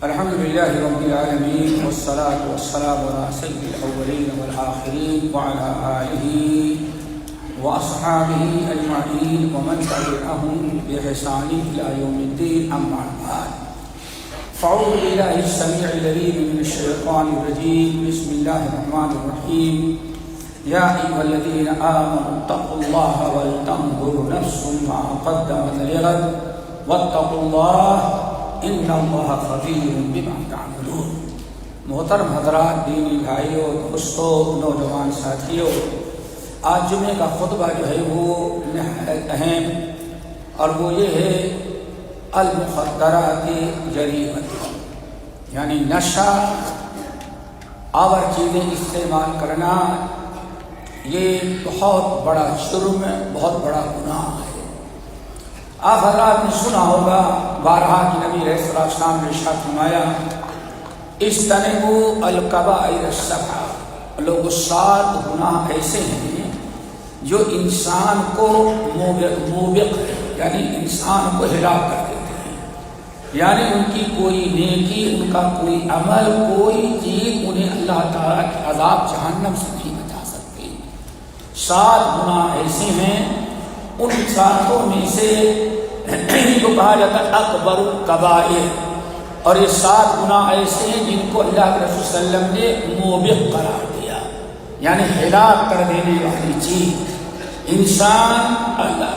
الحمد لله رب العالمين والصلاة والسلام على سيد الأولين والآخرين وعلى آله وأصحابه أجمعين ومن تبعهم بإحسان إلى يوم الدين أما بعد فأعوذ بالله السميع العليم من الشيطان الرجيم بسم الله الرحمن الرحيم يا أيها الذين آمنوا اتقوا الله ولتنظر نفس ما قدمت لغد واتقوا الله ان اللہ خبیر بما تعملون۔ محترم حضرات، دینی بھائیوں، دوستوں، نوجوان ساتھیوں، آج جمعے کا خطبہ جو ہے وہ نہایت اہم اور وہ یہ ہے المخدرات جریمۃ، یعنی نشہ آور چیزیں استعمال کرنا یہ بہت بڑا جرم ہے، بہت بڑا گناہ ہے۔ آپ حضرات نے سنا ہوگا بارہا کہ نبی علیہ السلام نے ارشاد فرمایا اجتنبوا الکبائر السبع، لوگ 7 گناہ ایسے ہیں جو انسان کو موبق یعنی انسان کو ہلاک کر دیتے ہیں، یعنی ان کی کوئی نیکی، ان کا کوئی عمل، کوئی چیز انہیں اللہ تعالیٰ کے عذاب جہنم سے نہیں بچا سکتی۔ 7 گناہ ایسے ہیں، ان 7 میں سے جو کہا جاتا ہے اکبر الکبائر، اور یہ 7 گناہ ایسے ہیں جن کو اللہ کے رسول صلی اللہ علیہ وسلم نے موبق قرار دیا، یعنی ہلاک کر دینے والی چیز، انسان اللہ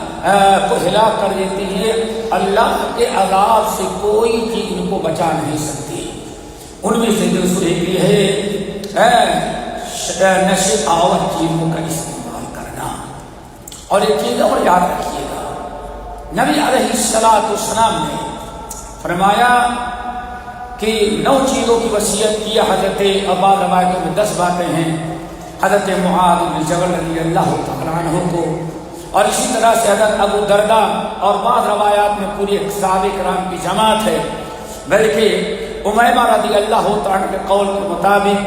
کو ہلاک کر دیتی ہے، اللہ کے عذاب سے کوئی چیز ان کو بچا نہیں سکتی۔ ان میں سے دوسرے یہ ہے نشے آور چیزوں کا استعمال کرنا۔ اور ایک چیز اور یاد رکھیے گا، نبی علیہ السلام نے فرمایا کہ 9 چیزوں کی وصیت کی۔ حضرت بعض روایتوں میں 10 باتیں ہیں حضرت معاذ بن جبل رضی اللہ تعالیٰ عنہ کو، اور اسی طرح سے حضرت ابو درداء، اور بعض روایات میں پوری صحابہ کرام کی جماعت ہے، بلکہ امیمہ رضی اللہ تعالیٰ کے قول کے مطابق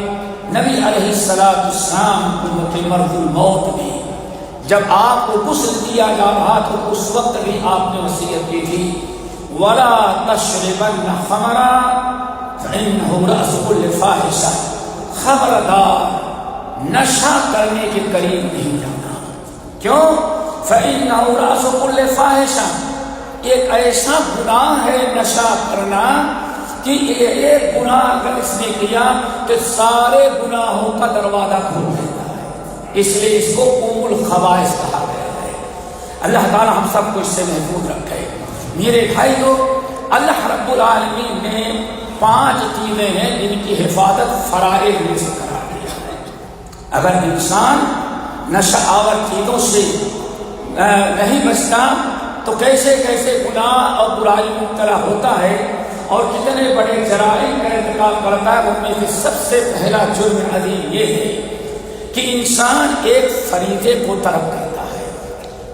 نبی علیہ السلام کو مرض الموت میں جب آپ کو غسل دیا جا رہا تو اس وقت بھی آپ نے وصیت کی تھی وَلَا تَشْرِبَنَّ خَمْرًا فَإِنَّهُ رَأْسُ كُلِّ فَاحِشَةٍ، خبردار نشہ کرنے کے قریب نہیں جانا۔ کیوں؟ فَإِنَّهُ رَأْسُ كُلِّ فَاحِشَةٍ، ایک ایسا گناہ ہے نشہ کرنا کہ ایک گناہ اگر اس نے کیا تو سارے گناہوں کا دروازہ کھول دیتا ہے، اس لیے اس کو ام الخبائث کہا گیا ہے۔ اللہ تعالی ہم سب کو اس سے محفوظ رکھے۔ میرے بھائیو، اللہ رب العالمین نے 5 چیزیں ہیں جن کی حفاظت فرائض میں سے قرار دیا ہے۔ اگر انسان نشہ آور چیزوں سے نہیں بچتا تو کیسے کیسے گناہ اور برائی مبتلا ہوتا ہے اور کتنے بڑے جرائم کا ارتکاب کرتا ہے۔ ان میں سے سب سے پہلا جرم عظیم یہ ہے کہ انسان ایک فریضے کو ترک کرتا ہے۔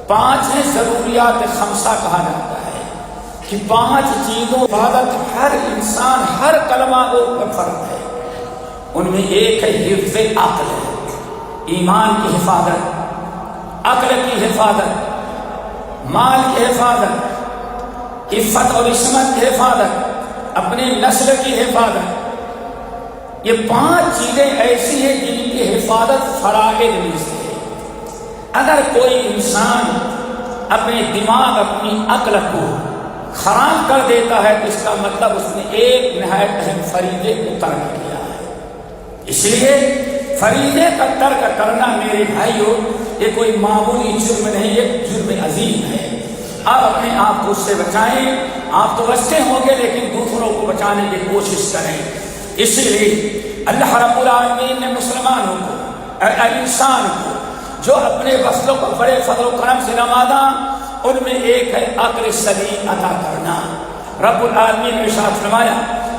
5 ہیں ضروریات 5 کہا جاتا ہے کہ 5 چیزوں عبادت ہر انسان ہر کلمہ کو فرض ہے۔ ان میں ایک ہے حفظ عقل، ایمان کی حفاظت، عقل کی حفاظت، مال کی حفاظت، عفت اور عصمت کی حفاظت، اپنی نسل کی حفاظت۔ یہ 5 چیزیں ایسی ہیں جن کی حفاظت فرائض میں سے ہے۔ اگر کوئی انسان اپنے دماغ، اپنی عقل کو خراب کر دیتا ہے تو اس کا مطلب اس نے ایک نہایت اہم فریضے کو ترک کیا ہے۔ اس لیے فریضے کا ترک کرنا میرے بھائیوں یہ کوئی معمولی جرم نہیں، یہ جرم عظیم ہے۔ آپ اپنے آپ کو اس سے بچائیں۔ آپ تو بچتے ہوں گے لیکن دوسروں کو بچانے کی کوشش کریں۔ اسی لیے اللہ رب العالمین نے مسلمانوں کو، انسان کو جو اپنے وصلوں کو بڑے فضل و کرم سے نوازا، ان میں ایک ہے عقل سلیم عطا کرنا۔ رب العالمین نے ارشاد فرمایا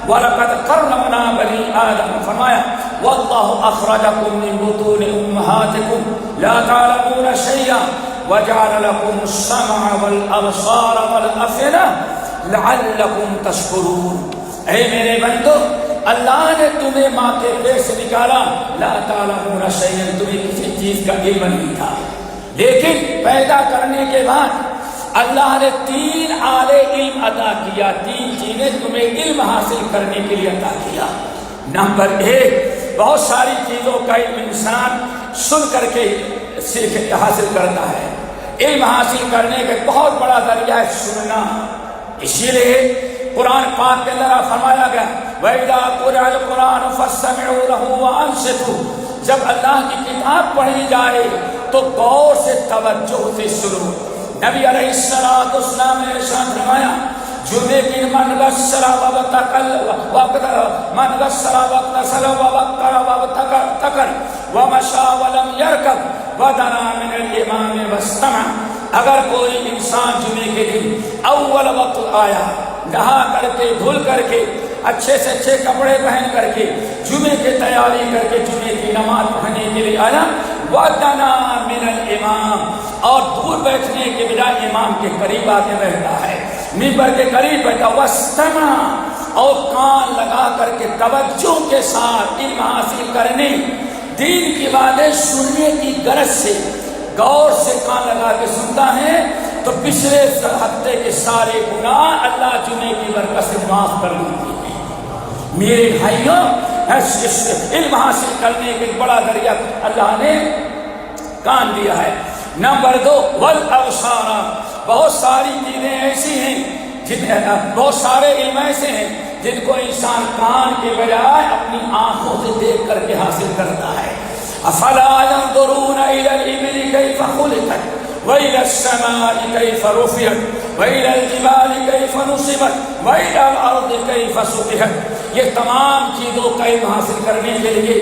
وَلَقَدْ كَرَّمْنَا بَنِي آدَمَ، فرمایا وَاللَّهُ أَخْرَجَكُم مِّن بُطُونِ أُمَّهَاتِكُمْ لَا تَعْلَمُونَ شَيْئًا وَجَعَلَ لَكُمُ السَّمْعَ وَالْأَبْصَارَ وَالْأَفْئِدَةَ لَعَلَّكُمْ تَشْكُرُونَ۔ اے میرے بندو، اللہ نے تمہیں ماں کے پیٹ سے نکالا، لا تعلمون شیئا، تمہیں کسی چیز کا علم نہیں تھا، لیکن پیدا کرنے کے بعد اللہ نے 3 آلے علم عطا کیا، 3 چیزیں تمہیں علم حاصل کرنے کے لیے عطا کیا۔ نمبر 1، بہت ساری چیزوں کا علم انسان سن کر کے حاصل کرتا ہے۔ علم حاصل کرنے کا بہت بڑا ذریعہ ہے سننا، اسی لیے قرآن پاک کے اندر فرمایا گیا وَإِذَا قُرِئَ الْقُرْآنُ فَاسْتَمِعُوا لَهُ وَأَنصِتُوا، جب اللہ کی کتاب پڑھی جائے تو غور سے توجہ سے سنو۔ نبی علیہ السلام نے ارشاد فرمایا جمعے کی من غسل وابتکل من غسل واغتسل وبکر وابتکر ومشى ولم يركب ودنا من الامام واستمع، اگر کوئی انسان جمعے کے دن اول وقت آیا، نہا کر کے دھل کر کے اچھے سے اچھے کپڑے پہن کر کے جمعے کی تیاری کر کے جمعے کی نماز پڑھنے کے لیے آیا، وَدَنَا مِنَ الْإِمَامِ، اور دور بیٹھنے کے بجائے امام کے قریب آ کے بیٹھتا ہے، منبر کے قریب بیٹھا، وَاسْتَمَعَ، اور کان لگا کر کے توجہ کے ساتھ علم حاصل کرنے، دین کی باتیں سننے کی غرض سے غور سے کان لگا کے سنتا ہے تو پچھلے ہفتے کے سارے گناہ اللہ جمعے کی برکت سے معاف کر دیتے ہیں۔ میرے بھائیوں، علم حاصل کرنے کے بڑا ذریعہ اللہ نے کان دیا ہے۔ نمبر 2، والابصار، بہت ساری چیزیں ایسی ہیں، بہت سارے علم ایسے ہیں جن کو انسان کان کے بجائے اپنی آنکھوں سے دیکھ کر کے حاصل کرتا ہے۔ افلا ينظرون الى الابل كيف خلقت وإلى السماء كيف رفعت وإلى الجبال كيف نصبت وإلى الأرض كيف سطحت، یہ تمام چیزوں کا علم حاصل کرنے کے لیے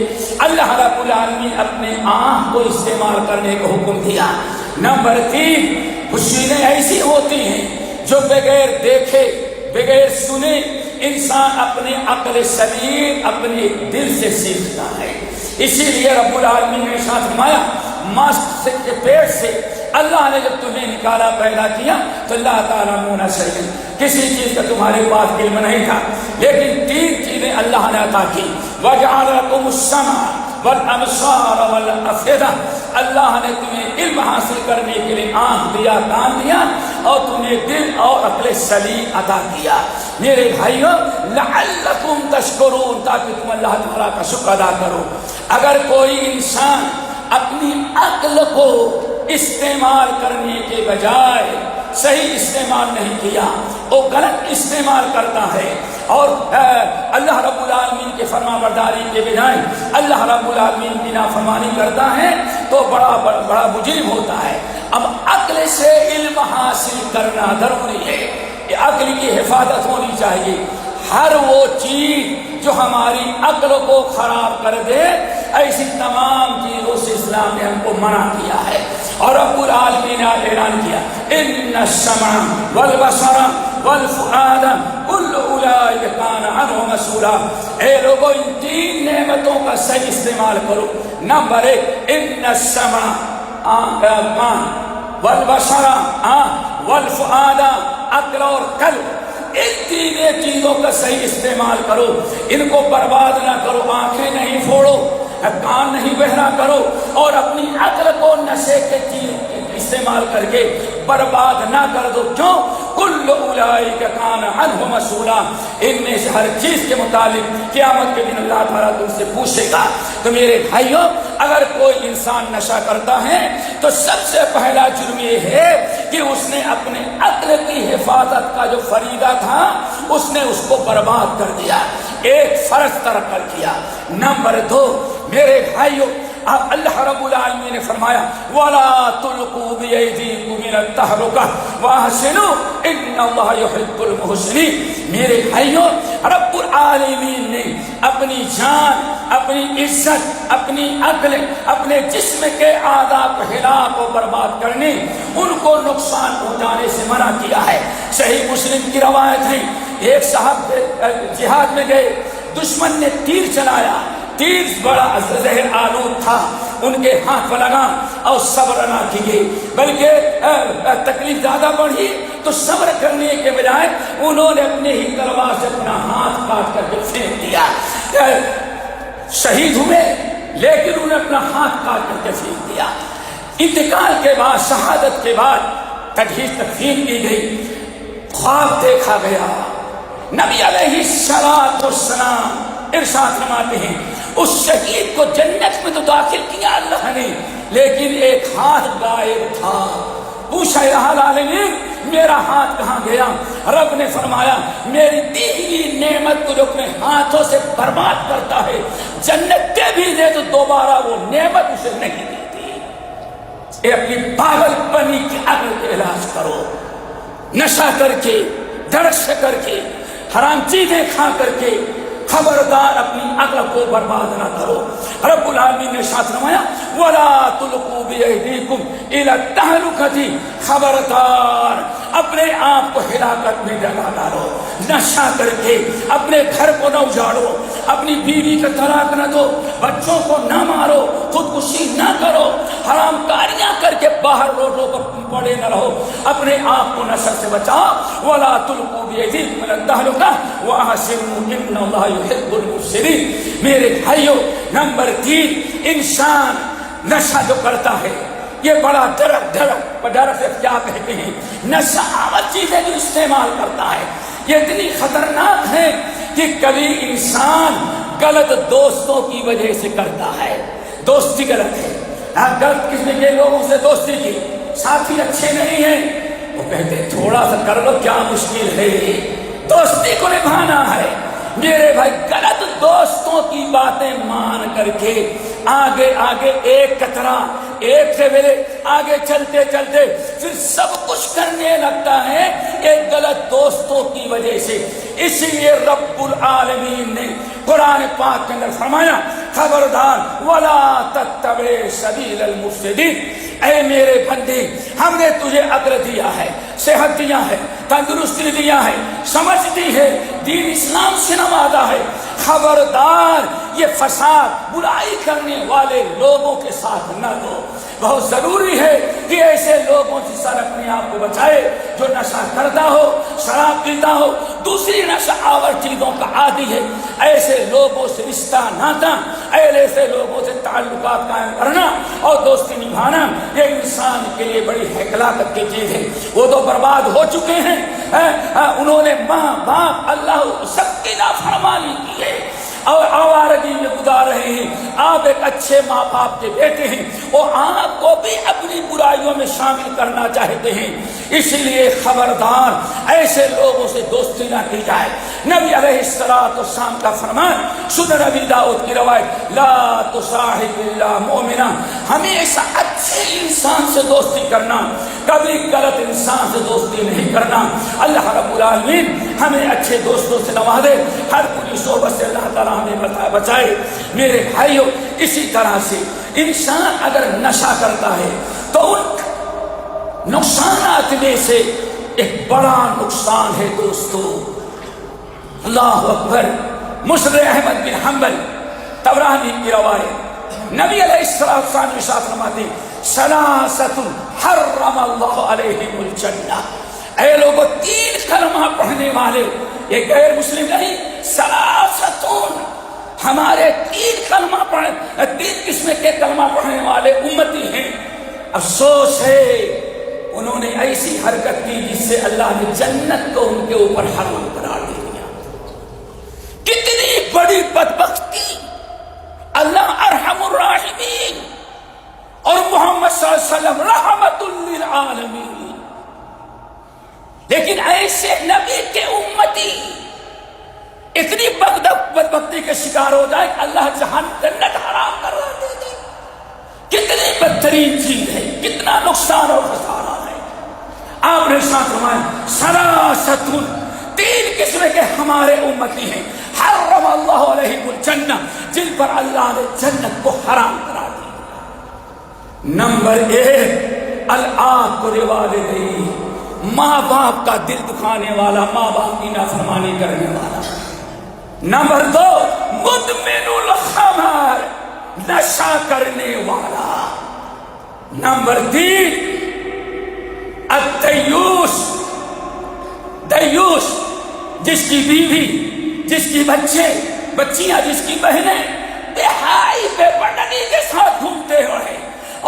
اللہ رب العالمین اپنے آنکھ کو استعمال کرنے کا حکم دیا۔ نمبر 3، کچھ چیزیں ایسی ہوتی ہیں جو بغیر دیکھے بغیر سنے انسان اپنے عقل سلیم اپنے دل سے سیکھتا ہے۔ اسی لیے رب العالمین نے ارشاد فرمایا ماں کے پیٹ سے اللہ نے جب تمہیں نکالا پیدا کیا تو اللہ تعالیٰ مونا شہید، کسی چیز کا تمہارے پاس علم نہیں تھا، لیکن 3 چیزیں اللہ نے عطا کی، وَجَعَلَ لَكُمُ السَّمْعَ وَالْأَبْصَارَ وَالْأَفْئِدَةَ، اللہ نے تمہیں علم حاصل کرنے کے لیے آنکھ دیا، کان دیا، اور تمہیں دل اور عقل سلیم عطا کیا۔ میرے بھائیوں، لَعَلَّكُمْ تَشْكُرُونَ، تاکہ تم اللہ تعالیٰ کا شکر ادا کرو۔ اگر کوئی انسان اپنی عقل کو استعمال کرنے کے بجائے صحیح استعمال نہیں کیا، وہ غلط استعمال کرتا ہے اور اللہ رب العالمین کے فرما برداری کے بجائے اللہ رب العالمین کی نافرمانی کرتا ہے تو بڑا مجرم ہوتا ہے۔ اب عقل سے علم حاصل کرنا ضروری ہے، عقل کی حفاظت ہونی چاہیے۔ ہر وہ چیز جو ہماری عقل کو خراب کر دے، ایسی تمام چیزوں سے اسلام نے ہم کو منع کیا ہے۔ اور رب العالمین نے اعلان کیا ان السمع والبصر والفؤاد کل اولئک کان عنہ مسئولا، اے لوگوں ان 3 نعمتوں کا صحیح استعمال کرو۔ نمبر 1، ان السمع، کان، والبصر، والفؤاد، عقل اور قلب، ان 3 چیزوں کا صحیح استعمال کرو، ان کو برباد نہ کرو، آنکھیں نہیں پھوڑو، کان نہیں بہرا کرو، اور اپنی عقل کو نشے کے چیز استعمال کر کے برباد نہ کر دو۔ کیوں؟ کل اولئک کان عنہ مسئولا، ان میں سے ہر چیز کے متعلق قیامت کے دن اللہ تعالیٰ تم سے پوچھے گا۔ تو میرے بھائیوں، اگر کوئی انسان نشہ کرتا ہے تو سب سے پہلا جرم یہ ہے کہ اس نے اپنے عقل کی حفاظت کا جو فریضہ تھا اس نے اس کو برباد کر دیا، ایک فرض ترک کر کیا۔ نمبر 2، میرے بھائیوں، اللہ رب العالمین نے فرمایا وَلَا تُلْقُوا بِأَيْدِيكُمْ إِلَى التَّهْلُكَةِ وَأَحْسِنُوا إِنَّ اللَّهَ يُحِبُّ الْمُحْسِنِينَ۔ میرے بھائیوں، رب العالمین نے اپنی جان، اپنی عزت، اپنی عقل، اپنے جسم کے اعضاء کو ہلاک و برباد کرنے، ان کو نقصان پہنچانے سے منع کیا ہے۔ صحیح مسلم کی روایت ہے، ایک صاحب جہاد میں گئے، دشمن نے تیر چلایا، تیر بڑا زہر آلود تھا، ان کے ہاتھ پر لگا اور صبر نہ کیے، بلکہ تکلیف زیادہ بڑھی تو صبر کرنے کے بجائے انہوں نے اپنے ہی تلوار سے اپنا ہاتھ کاٹ کر کے پھینک دیا۔ شہید ہوئے لیکن انہوں نے اپنا ہاتھ کاٹ کر کے پھینک دیا۔ انتقال کے بعد، شہادت کے بعد تجہیز تکفین کی گئی، خواب دیکھا گیا، نبی علیہ السلام ارشاد فرماتے ہیں اس شہید کو جنت میں تو داخل کیا اللہ نے، لیکن ایک ہاتھ غائب تھا۔ پوچھا الہ العالمین میرا ہاتھ کہاں گیا؟ رب نے فرمایا میری دی ہوئی نعمت کو جو اپنے ہاتھوں سے برباد کرتا ہے جنت دے بھی دے تو دوبارہ وہ نعمت اسے نہیں دیتی۔ اے اپنی پاگل پنی کی عقل کا علاج کرو، نشہ کر کے، درس کر کے، حرام چیزیں کھا کر کے خبردار اپنی عقل کو برباد نہ کرو۔ رب العالمین نے ارشاد فرمایا وَلَا تُلْقُوا بِأَيْدِيكُمْ إِلَى التَّهْلُكَةِ، خبردار اپنے آپ کو ہلاکت میں ڈال ڈالو، نشہ کر کے اپنے گھر کو نہ اجاڑو، اپنی بیوی کا طلاق نہ دو، بچوں کو نہ مارو، خودکشی نہ کرو، حرام کاریاں کر کے باہر روڈوں پر پڑے نہ رہو، اپنے آپ کو نشہ سے بچاؤ۔ وَلَا تُلْقُوا بِأَيْدِيكُمْ إِلَى التَّهْلُكَةِ وَأَحْسِنُوا إِنَّ اللَّهَ يُحِبُّ الْمُحْسِنِينَ۔ میرے بھائیو، نمبر 3، انسان نشہ جو کرتا ہے یہ بڑا ڈرک سے کیا کہتے ہیں، نشہ آور چیزیں جو استعمال کرتا ہے یہ اتنی خطرناک ہے کہ کبھی انسان غلط دوستوں کی وجہ سے کرتا ہے۔ دوستی غلط ہے، غلط قسم کے لوگوں سے دوستی کی، ساتھی اچھے نہیں ہیں، وہ کہتے ہیں تھوڑا سا کر لو کیا مشکل ہے، دوستی کو نبھانا ہے۔ میرے بھائی غلط دوستوں کی باتیں مان کر کے آگے آگے ایک قطرہ ایک سے میرے آگے چلتے چلتے پھر سب کچھ کرنے لگتا ہے ایک غلط دوستوں کی وجہ سے۔ اسی لیے رب العالمین نے قرآن پاک کے اندر فرمایا خبردار وَلَا تَتَّبِعْ سَبِيلَ الْمُفْسِدِينَ، اے میرے بندے ہم نے تجھے عقل دیا ہے، صحت دیا ہے، تندرستی دیا ہے، سمجھ دی ہے، دین اسلام سے نوازا ہے، خبردار یہ فساد برائی کرنے والے لوگوں کے ساتھ نہ دو۔ بہت ضروری ہے کہ ایسے لوگوں سے سر اپنے آپ کو بچائے جو نشہ کرتا ہو، شراب پیتا ہو، دوسری نشہ آور چیزوں کا عادی ہے، ایسے لوگوں سے رشتہ ناتا، ایسے لوگوں سے تعلقات قائم کرنا اور دوستی نبھانا یہ انسان کے لیے بڑی ہلاکت کی چیز ہے۔ وہ تو برباد ہو چکے ہیں، انہوں نے ماں باپ اللہ سب کی نافرمانی کی ہے اور آوارگی میں گزار رہے ہیں۔ آپ ایک اچھے ماں باپ کے بیٹے ہیں اور آپ کو بھی اپنی برائیوں میں شامل کرنا چاہتے ہیں، اس لیے خبردار ایسے لوگوں سے دوستی نہ کی جائے۔ نبی علیہ السلام کا فرمان سنن نبی داؤد کی روایت لا تصاحب الا مؤمنا، ہمیشہ اچھے انسان سے دوستی کرنا، کبھی غلط انسان سے دوستی نہیں کرنا۔ اللہ رب العالمین ہمیں اچھے دوستوں سے نوازے، ہر بری صحبت سے اللہ تعالیٰ ہمیں بچائے۔ میرے بھائیو، اسی طرح سے انسان اگر نشہ کرتا ہے تو ان نقصانات میں سے ایک بڑا نقصان ہے دوستو، اللہ اکبر، مسند احمد بن حنبل طبرانی کی روایت، نبی علیہ السلام نے ارشاد فرماتے ہیں ثلاثۃ حرم اللہ علیہم الجنہ، اے لوگوں 3 کلمہ پڑھنے والے، یہ غیر مسلم نہیں، ثلاثۃ ہمارے 3 کلمہ پڑھنے 3 قسم کے کلمہ پڑھنے والے امتی ہیں۔ افسوس ہے انہوں نے ایسی حرکت کی جس سے اللہ نے جنت کو ان کے اوپر حرام قرار دے دیا۔ کتنی بڑی بدبختی! اللہ ارحم الراحمین اور محمد صلی اللہ علیہ وسلم رحمت للعالمین، لیکن ایسے نبی کے امتی اتنی بدبختی کے شکار ہو جائے کہ اللہ جنت حرام کروا دے دے، کتنی بدترین چیز ہے، کتنا نقصان اور خسارہ ہے۔ آپ نے ساتھ فرمایا ثلاثۃ، 3 قسم کے ہمارے امتی ہیں حرم اللہ علیہم الجنہ، جن پر اللہ نے جنت کو حرام کرا دیا۔ نمبر 1 العاق والدین، ماں باپ کا دل دکھانے والا، ماں باپ کی نافرمانی کرنے والا۔ نمبر 2 مدمن الخمر، نشہ کرنے والا۔ نمبر 3 الدیوس، دیوس، جس کی بیوی، جس کی بچے بچیاں، جس کی بہنیں تہائی بے پردگی کے ساتھ گھومتے ہوئے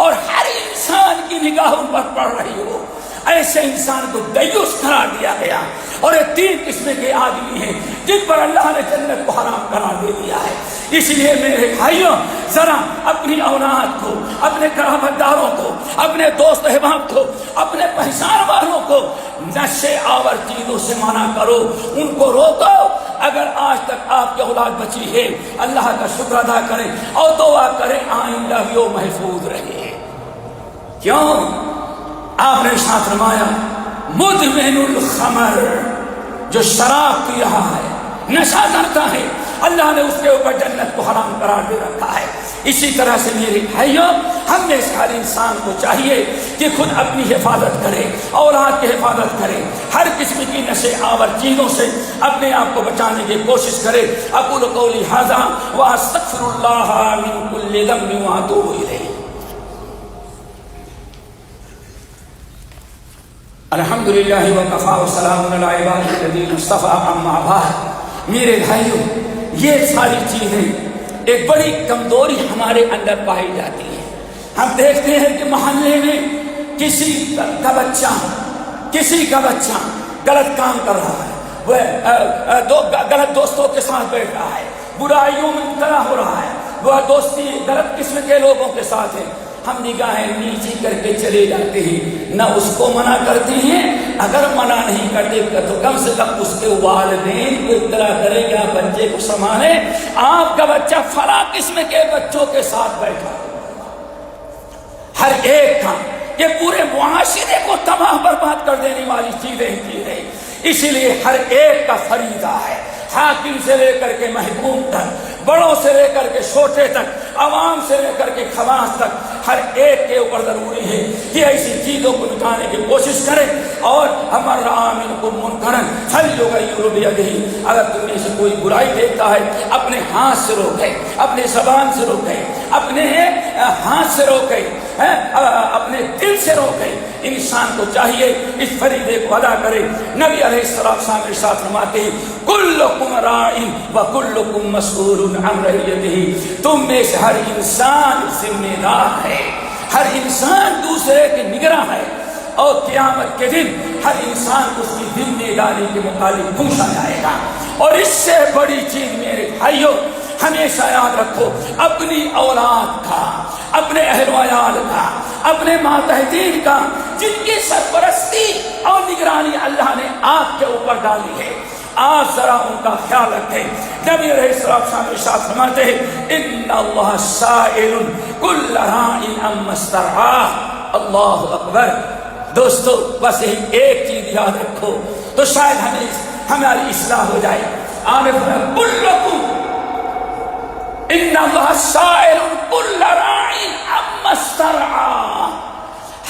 اور ہر انسان کی نگاہوں پر پڑ رہی ہو، ایسے سے انسان کو دیوس قرار دیا گیا. اور یہ 3 قسم کے آدمی ہیں جن پر اللہ نے جنت کو حرام قرار دے دیا ہے. اس لیے میرے بھائیوں ذرا اپنی اولاد کو، اپنے قرابت داروں کو، اپنے دوست احباب کو، اپنے پہچان والوں کو نشے آور چیزوں سے منع کرو، ان کو روکو. اگر آج تک آپ کی اولاد بچی ہے اللہ کا شکر ادا کریں اور دعا کریں آئندہ بھی وہ محفوظ رہے. کیوں؟ آپ نے ساتھ فرمایا مدمن الخمر، جو شراب پی رہا ہے، نشہ کرتا ہے، اللہ نے اس کے اوپر جنت کو حرام قرار دے رکھا ہے. اسی طرح سے میرے بھائیوں ہم میں سے ہر انسان کو چاہیے کہ خود اپنی حفاظت کرے، اولاد کی حفاظت کرے، ہر قسم کی نشے آور چیزوں سے اپنے آپ کو بچانے کی کوشش کرے. اقول قولی ھذا واستغفر اللہ من کل ذنب واتوب الیہ. الحمدللہ وکفی وسلام علی عبادہ الذین اصطفی اما بعد. میرے بھائیوں یہ ساری چیزیں ایک بڑی کمزوری ہمارے اندر پائی جاتی ہے. ہم دیکھتے ہیں کہ محلے میں کسی کا بچہ غلط کام کر رہا ہے، وہ غلط دوستوں کے ساتھ بیٹھ رہا ہے، برائیوں میں مبتلا ہو رہا ہے، وہ دوستی غلط قسم کے لوگوں کے ساتھ ہے. ہم نگاہیں نیچی کر کے چلے جاتے ہیں، نہ اس کو منع کرتے ہیں. اگر منع نہیں کرتے تو کم سے کم اس کے والدین کو اطلاع کرے کہ آپ بچے کو سنبھالیں، آپ کا بچہ فلاں قسم کے بچوں کے ساتھ بیٹھا. ہر ایک کا یہ پورے معاشرے کو تباہ برباد کر دینے والی چیزیں ہیں. اسی لیے ہر ایک کا فریضہ ہے، حاکم سے لے کر کے محکوم تک، بڑوں سے لے کر کے چھوٹے تک، عوام سے لے کر کے خواص تک، ہر ایک کے اوپر ضروری ہے کہ ایسی چیزوں کو مٹانے کی کوشش کرے. اور ہمارا رأى منکم منکرا فلیغیرہ بیدہ، اگر تم میں سے کوئی برائی دیکھتا ہے اپنے ہاتھ سے روکے، اپنے زبان سے روکے، اپنے ہاتھ سے روکے، اپنے دل سے روکے. انسان کو چاہیے اس فریضے کو ادا کرے. نبی علیہ السلام ارشاد فرماتے ہیں کلکم راع وکلکم مسئول عن رعیتہ. تم میں سے ہر انسان ذمہ دار ہے، ہر انسان دوسرے کے نگراں ہے، اور قیامت کے دن ہر انسان کو اس کی ذمہ داری کے متعلق پوچھا جائے گا. اور اس سے بڑی چیز میرے بھائیوں ہمیشہ یاد رکھو، اپنی اولاد کا، اپنے اہل وعیال کا، اپنے ماتحتین کا، جن کی سرپرستی اور نگرانی اللہ نے آپ کے اوپر ڈالی ہے، آپ ذرا ان کا خیال رکھیں. نبی علیہ السلام ارشاد فرماتے ہیں ان اللہ سائل کل راع عما استرعاہ. اللہ اکبر. دوستو بس یہی ایک چیز یاد رکھو تو شاید ہماری اصلاح ہو جائے. آنے کلکم ان اللہ سائل کل راع عما استرعاہ.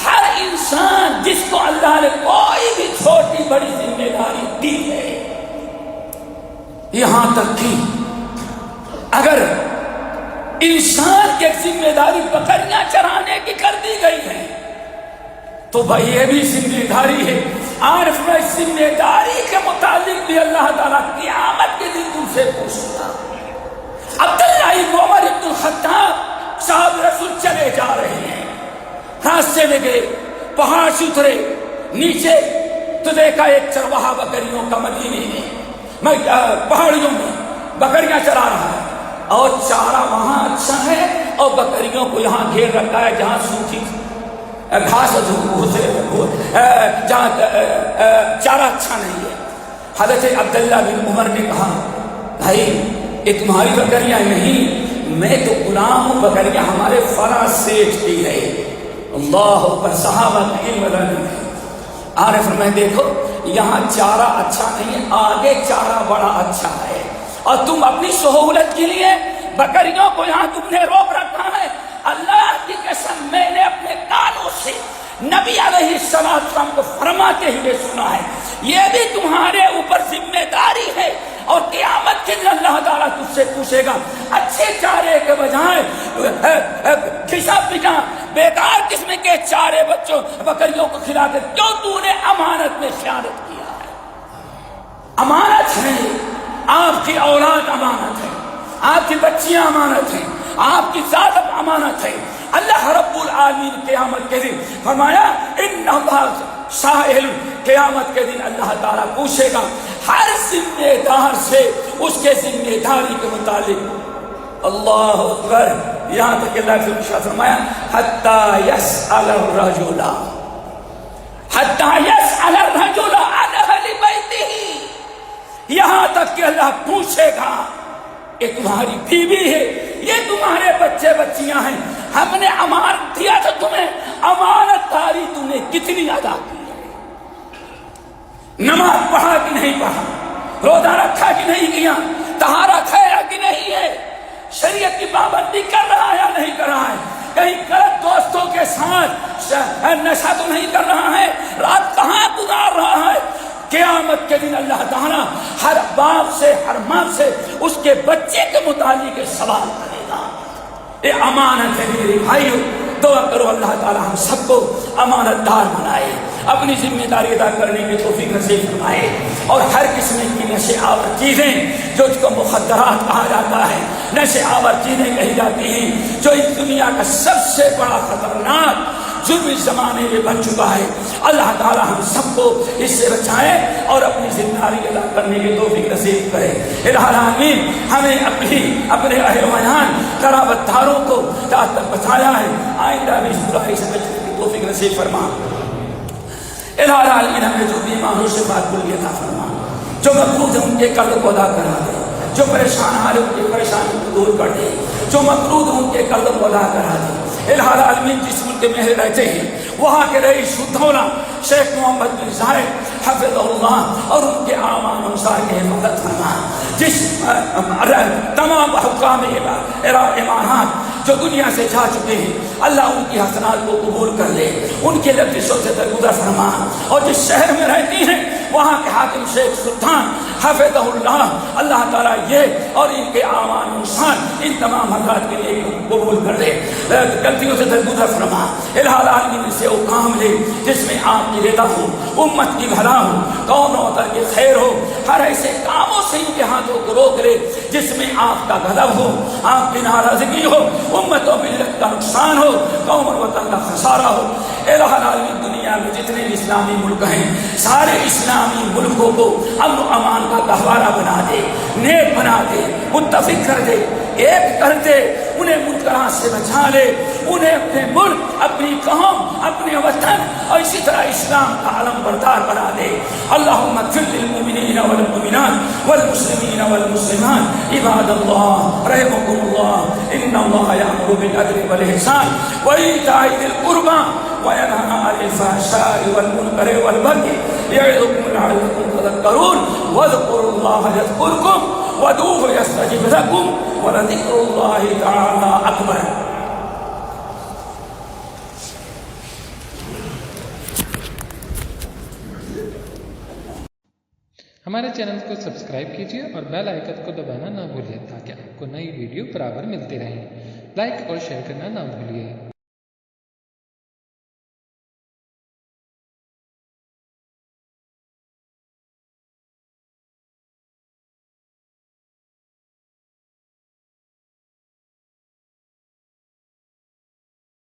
ہر انسان جس کو اللہ نے کوئی بھی چھوٹی بڑی ذمہ داری دی ہے، یہاں تک کہ اگر انسان کی ذمہ داری بکریاں چرانے کی کر دی گئی ہے تو بھائی یہ بھی ذمہ داری ہے. عارف میں ذمہ داری کے متعلق بھی اللہ تعالیٰ قیامت کے دن تم سے پوچھتا. عبداللہ بن عمر بن الخطاب صاحب رسول چلے جا رہے ہیں، راستے میں گئے، پہاڑ سے اترے، نیچے تو دیکھا ایک چرواہا بکریوں کا مدینے میں پہاڑیوں میں بکریاں چرا رہا ہے، اور چارہ وہاں اچھا ہے اور بکریوں کو یہاں گھیر رکھا ہے جہاں سوکھی گھاس جہاں چارہ اچھا نہیں ہے. حضرت عبداللہ بن عمر نے کہا بھائی یہ تمہاری بکریاں نہیں، میں تو غلام ہوں، بکریاں ہمارے فلاں سیٹھ کی ہے. اللہ پر صحابہ کی علم. عارف میں دیکھو یہاں چارہ اچھا نہیں، آگے چارہ بڑا اچھا ہے، اور تم اپنی سہولت کے لیے بکریوں کو یہاں تم نے روک رکھا ہے. اللہ کی قسم میں نے اپنے کانوں سے نبی علیہ السلام کو فرماتے ہوئے سنا ہے یہ بھی تمہارے اوپر ذمہ داری ہے، اور قیامت کے دن اللہ تعالیٰ تجھ سے پوچھے گا اچھے چارے کے بجائے کھسا پٹا بیکار قسم کے چارے بچوں بکریوں کو کھلا کے کیوں تو نے امانت میں خیانت کیا ہے. امانت ہے، آپ کی اولاد امانت ہے، آپ کی بچیاں امانت ہیں، آپ کی ذات امانت ہے. اللہ رب العالمین قیامت کے دن فرمایا ان اللہ سائل، قیامت کے دن اللہ تعالیٰ پوچھے گا ہر ذمہ دار سے اس کے ذمہ داری کے متعلق۔ اللہ اکبر، یہاں تک کہ اللہ نے فرمایا حتی یسأل الرجل، حتی یسأل الرجل عن اہل بیتہ، یہاں تک کہ اللہ پوچھے گا یہ تمہاری بیوی ہے، یہ تمہارے بچے بچیاں ہیں، ہم نے امانت دیا تھا تمہیں، امانت داری تم نے کتنی ادا کی ہے؟ نماز پڑھا کہ نہیں پڑھا، روزہ رکھا کہ نہیں کیا، طہارت ہے یا کہ نہیں ہے، شریعت کی پابندی کر رہا ہے یا نہیں کر رہا ہے، کہیں غلط دوستوں کے ساتھ نشہ تو نہیں کر رہا ہے، رات کہاں گزار رہا ہے۔ قیامت کے دن اللہ تعالیٰ ہر باپ سے، ہر ماں سے اس کے بچے کے متعلق سوال کرے گا۔ یہ امانت ہے میرے بھائیو، دعا کرو اللہ تعالیٰ ہم سب کو امانت دار بنائے، اپنی ذمہ داری ادا کرنے کی توفیق نصیب فرمائے، اور ہر قسم کی نشے آور چیزیں جو اس کو مخدرات کہا جاتا ہے، نشے آور چیزیں کہی جاتی ہیں، جو اس دنیا کا سب سے بڑا خطرناک جرم اس زمانے میں بن چکا ہے، اللہ تعالیٰ ہم سب کو اس سے بچائے اور اپنی ذمہ داری ادا کرنے کی توفیق نصیب کرے۔ الہ العالمین ہمیں اپنے اہل و عیال قرابت داروں کو رات تک بچایا ہے، آئندہ بھی اس برائی سے بچنے کی توفیق نصیب فرما۔ الہ العالمین ہمیں جو بیماروں سے بات بولی عطا فرما، جو مقروض ہیں ان کے قرض کو ادا کرا دے، جو پریشان حال ان کی پریشانی کو دور کر دے، جو مقروض ہیں ان کے قرض کو ادا کرا دے۔ الہ العالمین جس ملک میں رہتے ہیں وہاں کے رئیس الدولہ شیخ محمد بن زاید حفظہ اللہ اور ان کے اعوان انصار کی حفاظت فرما، جس تمام حکام امارات جو دنیا سے جا چکے ہیں اللہ ان کی حسنات کو قبول کر لے، ان کے لفظوں سے درگزر فرما، اور جس شہر میں رہتی ہیں وہاں کے حاکم شیخ سلطان حفظہ اللہ اللہ تعالیٰ یہ اور ان کے اعوان انصار ان تمام حضرات کے لیے قبول کر لے، غلطیوں سے درگزر فرما۔ الہ العالمین سے وہ کام لے جس میں آپ کی رضا ہو، امت کی بھلا ہو، قوم و وطن کی خیر ہو، ہر ایسے کاموں سے ان کے ہاتھوں کو روک لے جس میں آپ کا غضب ہو، آپ کی ناراضگی ہو، امت و ملت کا نقصان ہو، قوم و وطن کا خسارہ ہو۔ الہ العالمین دنیا میں جتنے اسلامی ملک ہیں سارے اسلامی ملکوں کو امن و امان کا گہوارہ بنا دے، نیک بنا دے، متفق کر دے، ایک کر دے، انہیں منکرات سے بچا لے، انہیں اپنے ملک، اپنی قوم، اپنے وطن اور اسی طرح اسلام کا علم بردار بنا دے۔ اللہم اغفر للمؤمنین والمؤمنات والمسلمین والمسلمات عباد اللہ رحمکم اللہ، ان اللہ یأمر بالعدل والإحسان وإیتاء ذی القربى وینہی عن الفحشاء والمنکر والبغی یعظکم لعلکم تذکرون واذکروا اللہ یذکرکم وادعوہ یستجب لکم ولذکر اللہ تعالی اکبر۔ ہمارے چینل کو سبسکرائب کیجیے اور بیل آئیکن کو دبانا نہ بھولیے تاکہ آپ کو نئی ویڈیو برابر ملتی رہیں۔ لائک اور شیئر کرنا نہ بھولیے۔